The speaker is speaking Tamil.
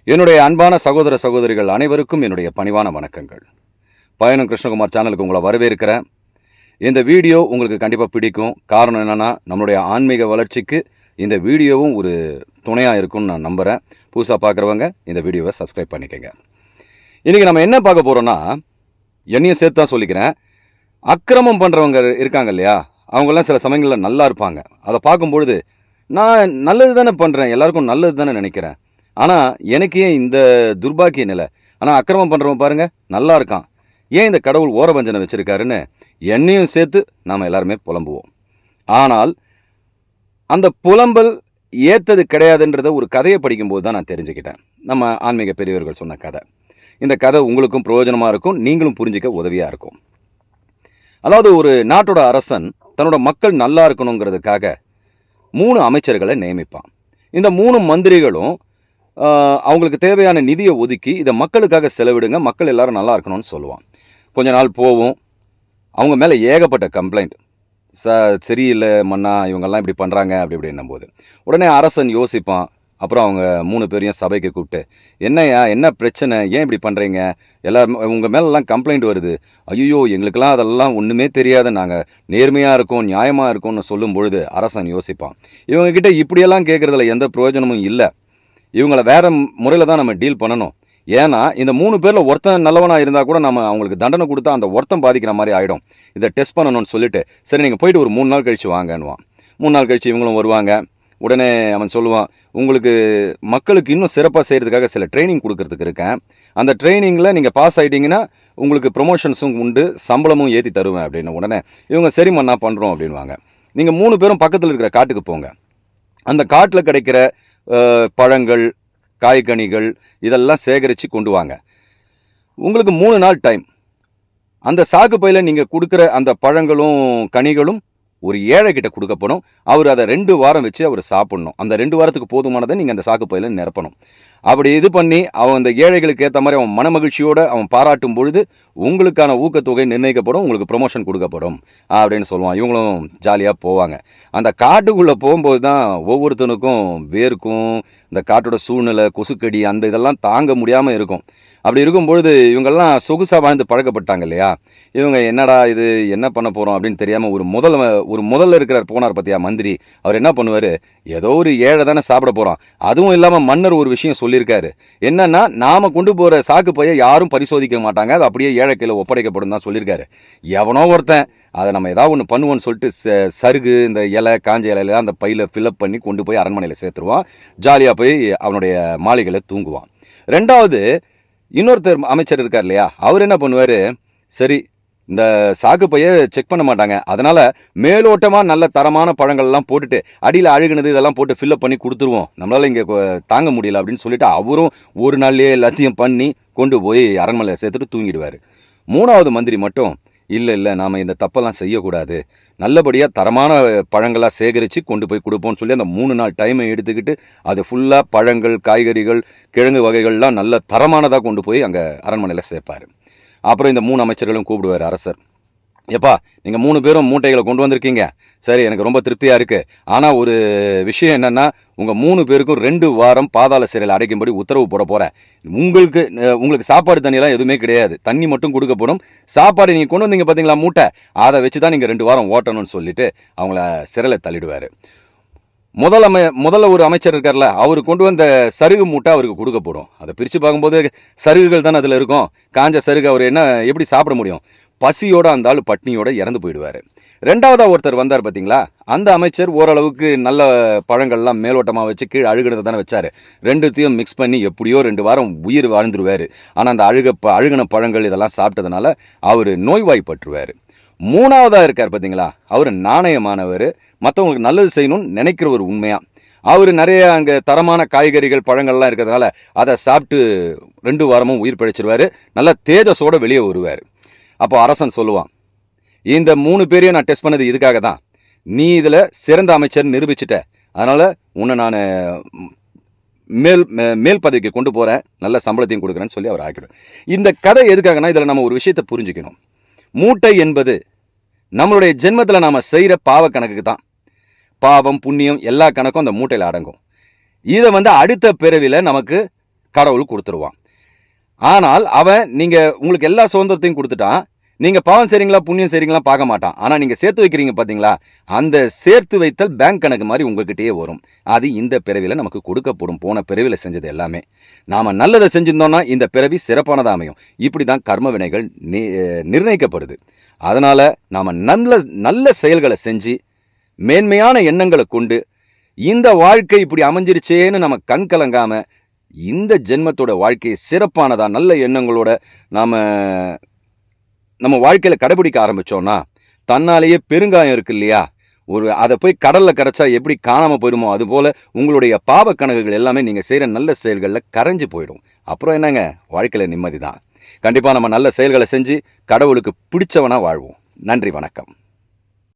என்னுடைய அன்பான சகோதர சகோதரிகள் அனைவருக்கும் என்னுடைய பணிவான வணக்கங்கள். பயணம் கிருஷ்ணகுமார் சேனலுக்கு உங்களை வரவேற்கிறேன். இந்த வீடியோ உங்களுக்கு கண்டிப்பாக பிடிக்கும். காரணம் என்னென்னா, நம்மளுடைய ஆன்மீக வளர்ச்சிக்கு இந்த வீடியோவும் ஒரு துணையாக இருக்கும்னு நான் நம்புகிறேன். புதுசாக பார்க்குறவங்க இந்த வீடியோவை சப்ஸ்கிரைப் பண்ணிக்கோங்க. இன்றைக்கி நம்ம என்ன பார்க்க போகிறோன்னா, என்னையும் சேர்த்து தான் சொல்லிக்கிறேன். அக்கிரமம் பண்ணுறவங்க இருக்காங்க இல்லையா, அவங்கெல்லாம் சில சமயங்களில் நல்லா இருப்பாங்க. அதை பார்க்கும்பொழுது நான் நல்லது தானே பண்ணுறேன், எல்லாருக்கும் நல்லது தானே நினைக்கிறேன். ஆனால் எனக்கு ஏன் இந்த துர்பாக்கிய நிலை? ஆனால் அக்கிரமம் பண்ணுறவன் பாருங்கள் நல்லா இருக்கான், ஏன் இந்த கடவுள் ஓரவஞ்சனை வச்சுருக்காருன்னு என்னையும் சேர்த்து நாம் எல்லாருமே புலம்புவோம். ஆனால் அந்த புலம்பல் ஏற்றது கிடையாதுன்றத ஒரு கதையை படிக்கும்போது தான் நான் தெரிஞ்சுக்கிட்டேன். நம்ம ஆன்மீக பெரியவர்கள் சொன்ன கதை. இந்த கதை உங்களுக்கும் பிரயோஜனமாக இருக்கும், நீங்களும் புரிஞ்சிக்க உதவியாக இருக்கும். அதாவது ஒரு நாட்டோட அரசன் தன்னோட மக்கள் நல்லா இருக்கணுங்கிறதுக்காக 3 அமைச்சர்களை நியமிப்பான். இந்த 3 மந்திரிகளும் அவங்களுக்கு தேவையான நிதியை ஒதுக்கி இதை மக்களுக்காக செலவிடுங்க, மக்கள் எல்லாரும் நல்லா இருக்கணும்னு சொல்லுவான். கொஞ்ச நாள் போகும், அவங்க மேலே ஏகப்பட்ட கம்ப்ளைண்ட். சரியில்லை மன்னா, இவங்கெல்லாம் இப்படி பண்ணுறாங்க அப்படி இப்படின்னும் போது உடனே அரசன் யோசிப்பான். அப்புறம் அவங்க 3 பேரையும் சபைக்கு கூப்பிட்டு, என்னையா என்ன பிரச்சனை, ஏன் இப்படி பண்ணுறீங்க, எல்லோரும் உங்கள் மேலெல்லாம் கம்ப்ளைண்ட் வருது. ஐயோ, எங்களுக்கெல்லாம் அதெல்லாம் ஒன்றுமே தெரியாது, நாங்கள் நேர்மையாக இருக்கோம் நியாயமாக இருக்கோம்னு சொல்லும் பொழுது அரசன் யோசிப்பான், இவங்ககிட்ட இப்படியெல்லாம் கேட்குறதுல எந்த பிரயோஜனமும் இல்லை, இவங்களை வேறு முறையில் தான் நம்ம டீல் பண்ணணும். ஏன்னா இந்த 3 பேரில் ஒருத்தன் நல்லவனாக இருந்தால் கூட நம்ம அவங்களுக்கு தண்டனை கொடுத்தா அந்த ஒருத்தன் பாதிக்கிற மாதிரி ஆகிடும். இதை டெஸ்ட் பண்ணணும்னு சொல்லிட்டு, சரி நீங்கள் போயிட்டு ஒரு 3 நாள் கழித்து வாங்கன்னுவான். 3 நாள் கழித்து இவங்களும் வருவாங்க. உடனே அவன் சொல்லுவான், உங்களுக்கு மக்களுக்கு இன்னும் சிறப்பாக செய்கிறதுக்காக சில ட்ரைனிங் கொடுக்கறதுக்கு இருக்கேன், அந்த ட்ரைனிங்கில் நீங்கள் பாஸ் ஆகிட்டிங்கன்னா உங்களுக்கு ப்ரொமோஷன்ஸும் உண்டு, சம்பளமும் ஏற்றி தருவேன் அப்படின்னு. உடனே இவங்க சரிம்மா பண்ணுறோம் அப்படின்வாங்க. நீங்கள் 3 பேரும் பக்கத்தில் இருக்கிற காட்டுக்கு போங்க. அந்த காட்டில் கிடைக்கிற பழங்கள், காய்கனிகள் இதெல்லாம் சேகரித்து கொண்டு வாங்க. உங்களுக்கு 3 நாள் டைம். அந்த சாக்கு பையில் நீங்கள் கொடுக்குற அந்த பழங்களும் கனிகளும் ஒரு ஏழைக்கிட்ட கொடுக்கப்படும். அவர் அதை 2 வாரம் வச்சு அவர் சாப்பிட்ணும். அந்த 2 வாரத்துக்கு போதுமானதை நீங்கள் அந்த சாக்கு பையில் நிரப்பணும். அப்படி இது பண்ணி அவன் அந்த ஏழைகளுக்கு ஏற்ற மாதிரி அவன் மனமகிழ்ச்சியோடு அவன் பாராட்டும் பொழுது உங்களுக்கான ஊக்கத்தொகை நிர்ணயிக்கப்படும், உங்களுக்கு ப்ரொமோஷன் கொடுக்கப்படும் அப்படின்னு சொல்லுவான். இவங்களும் ஜாலியாக போவாங்க. அந்த காட்டுக்குள்ளே போகும்போது தான் ஒவ்வொருத்தனுக்கும் வேர்க்கும், இந்த காட்டோட சூழ்நிலை, கொசுக்கடி அந்த இதெல்லாம் தாங்க முடியாமல் இருக்கும். அப்படி இருக்கும்பொழுது இவங்கெல்லாம் சொகுசாக வாழ்ந்து பழக்கப்பட்டாங்க இல்லையா, இவங்க என்னடா இது என்ன பண்ண போகிறோம் அப்படின்னு தெரியாமல் ஒரு முதல்ல இருக்கிறார் போனார் பார்த்தியா மந்திரி, அவர் என்ன பண்ணுவார், ஏதோ ஒரு ஏழை தானே சாப்பிட போகிறோம், அதுவும் இல்லாமல் மன்னர் ஒரு விஷயம் சொல்லியிருக்காரு, என்னென்னா நாம் கொண்டு போகிற சாக்கு பையை யாரும் பரிசோதிக்க மாட்டாங்க, அது அப்படியே ஏழை கையில் ஒப்படைக்கப்படும் தான் சொல்லியிருக்காரு. எவனோ ஒருத்தன் அதை நம்ம ஏதாவது ஒன்று பண்ணுவோன்னு சொல்லிட்டு சருகு, இந்த இலை, காஞ்ச இலையில அந்த பையில் ஃபில்அப் பண்ணி கொண்டு போய் அரண்மனையில் சேர்த்துருவான். ஜாலியாக போய் அவனுடைய மாளிகையில் தூங்குவான். 2வது இன்னொருத்தர் அமைச்சர் இருக்கார் இல்லையா, அவர் என்ன பண்ணுவார், சரி இந்த சாக்கு பையை செக் பண்ண மாட்டாங்க, அதனால் மேலோட்டமாக நல்ல தரமான பழங்கள்லாம் போட்டுட்டு அடியில் அழுகுனது இதெல்லாம் போட்டு ஃபில்அப் பண்ணி கொடுத்துருவோம், நம்மளால் இங்கே தாங்க முடியல அப்படின்னு சொல்லிட்டு அவரும் ஒரு நாள்லேயே எல்லாத்தையும் பண்ணி கொண்டு போய் அரண்மனையில் சேர்த்துட்டு தூங்கிடுவார். 3வது மந்திரி மட்டும், இல்லை நாம் இந்த தப்பெல்லாம் செய்யக்கூடாது, நல்லபடியாக தரமான பழங்களாக சேகரித்து கொண்டு போய் கொடுப்போம்னு சொல்லி அந்த 3 நாள் டைமை எடுத்துக்கிட்டு அது ஃபுல்லாக பழங்கள், காய்கறிகள், கிழங்கு வகைகள்லாம் நல்ல தரமானதாக கொண்டு போய் அங்கே அரண்மனையில் சேர்ப்பார். அப்புறம் இந்த 3 அமைச்சர்களும் கூப்பிடுவார் அரசர். எப்பா, நீங்கள் 3 பேரும் மூட்டைகளை கொண்டு வந்திருக்கீங்க, சரி எனக்கு ரொம்ப திருப்தியாக இருக்குது, ஆனால் ஒரு விஷயம் என்னென்னா, உங்கள் 3 பேருக்கும் 2 வாரம் பாதாள சிறையில் அடைக்கும்படி உத்தரவு போட போகிறேன். உங்களுக்கு சாப்பாடு தண்ணியெல்லாம் எதுவுமே கிடையாது, தண்ணி மட்டும் கொடுக்கப்படும். சாப்பாடு நீங்கள் கொண்டு வந்தீங்க பார்த்தீங்களா மூட்டை, அதை வச்சு தான் நீங்கள் 2 வாரம் ஓட்டணும்னு சொல்லிட்டு அவங்கள சிறையில் தள்ளிடுவார். முதல்ல ஒரு அமைச்சர் இருக்கார்ல, அவர் கொண்டு வந்த சருகு மூட்டை அவருக்கு கொடுக்கப்படும். அதை பிரித்து பார்க்கும்போது சருகுகள் தானே அதில் இருக்கும், காஞ்ச சருகு அவர் எப்படி சாப்பிட முடியும், பசியோடு அந்த ஆள் பட்னியோடு இறந்து போயிடுவார். 2வதாக ஒருத்தர் வந்தார் பார்த்தீங்களா, அந்த அமைச்சர் ஓரளவுக்கு நல்ல பழங்கள்லாம் மேலோட்டமாக வச்சு கீழே அழுகினதை தானே வச்சார், 2த்தையும் மிக்ஸ் பண்ணி எப்படியோ 2 வாரம் உயிர் வாழ்ந்துருவார். ஆனால் அந்த அழுகின பழங்கள் இதெல்லாம் சாப்பிட்டதுனால அவர் நோய்வாய்ப்பட்டுருவார். 3வதாக இருக்கார் பார்த்தீங்களா, அவர் நாணயமானவர், மற்றவங்களுக்கு நல்லது செய்யணும்னு நினைக்கிறவர் உண்மையாக. அவர் நிறைய அங்கே தரமான காய்கறிகள் பழங்கள்லாம் இருக்கிறதுனால அதை சாப்பிட்டு 2 வாரமும் உயிர் பிழைச்சிருவார், நல்ல தேஜஸோடு வெளியே வருவார். அப்போ அரசன் சொல்லுவான், இந்த 3 பேரையும் நான் டெஸ்ட் பண்ணது இதுக்காக தான், நீ இதில் சிறந்த அமைச்சர் நிரூபிச்சிட்ட, அதனால் உன்னை நான் மேல் பதவிக்கு கொண்டு போகிறேன், நல்ல சம்பளத்தையும் கொடுக்குறேன்னு சொல்லி அவர் ஆக்கிடும். இந்த கதை எதுக்காகனா, இதில் நம்ம ஒரு விஷயத்தை புரிஞ்சுக்கணும். மூட்டை என்பது நம்மளுடைய ஜென்மத்தில் நாம் செய்கிற பாவ கணக்குக்கு தான். பாவம் புண்ணியம் எல்லா கணக்கும் அந்த மூட்டையில் அடங்கும். இதை அடுத்த பிறவியில் நமக்கு கடவுள் கொடுத்துருவான். ஆனால் அவன் உங்களுக்கு எல்லா சுதந்திரத்தையும் கொடுத்துட்டான். நீங்கள் பாவம் செய்கிறீங்களா புண்ணியம் செய்கிறீங்களா பார்க்க மாட்டான். ஆனால் நீங்கள் சேர்த்து வைக்கிறீங்க பார்த்தீங்களா, அந்த சேர்த்து வைத்தல் பேங்க் கணக்கு மாதிரி உங்ககிட்டயே வரும். அது இந்த பிறவியில் நமக்கு கொடுக்கப்படும். போன பிறவியில் செஞ்சது எல்லாமே நாம் நல்லதை செஞ்சிருந்தோம்னா இந்த பிறவி சிறப்பானதாக அமையும். இப்படி தான் கர்ம வினைகள் நிர்ணயிக்கப்படுது. அதனால் நாம் நல்ல செயல்களை செஞ்சு மேன்மையான எண்ணங்களை கொண்டு இந்த வாழ்க்கை இப்படி அமைஞ்சிருச்சேன்னு நம்ம கண் கலங்காமல் இந்த ஜென்மத்தோட வாழ்க்கையை சிறப்பானதா நல்ல எண்ணங்களோட நம்ம வாழ்க்கையில் கடைபிடிக்க ஆரம்பித்தோன்னா தன்னாலேயே பெருங்காயம் இருக்கு இல்லையா, அதை போய் கடலில் கரைச்சா எப்படி காணாமல் போயிடுமோ அதுபோல் உங்களுடைய பாவ கணக்குகள் எல்லாமே நீங்கள் செய்கிற நல்ல செயல்களில் கரைஞ்சு போயிடும். அப்புறம் என்னங்க, வாழ்க்கையில் நிம்மதி தான். கண்டிப்பாக நம்ம நல்ல செயல்களை செஞ்சு கடவுளுக்கு பிடிச்சவனாக வாழ்வோம். நன்றி, வணக்கம்.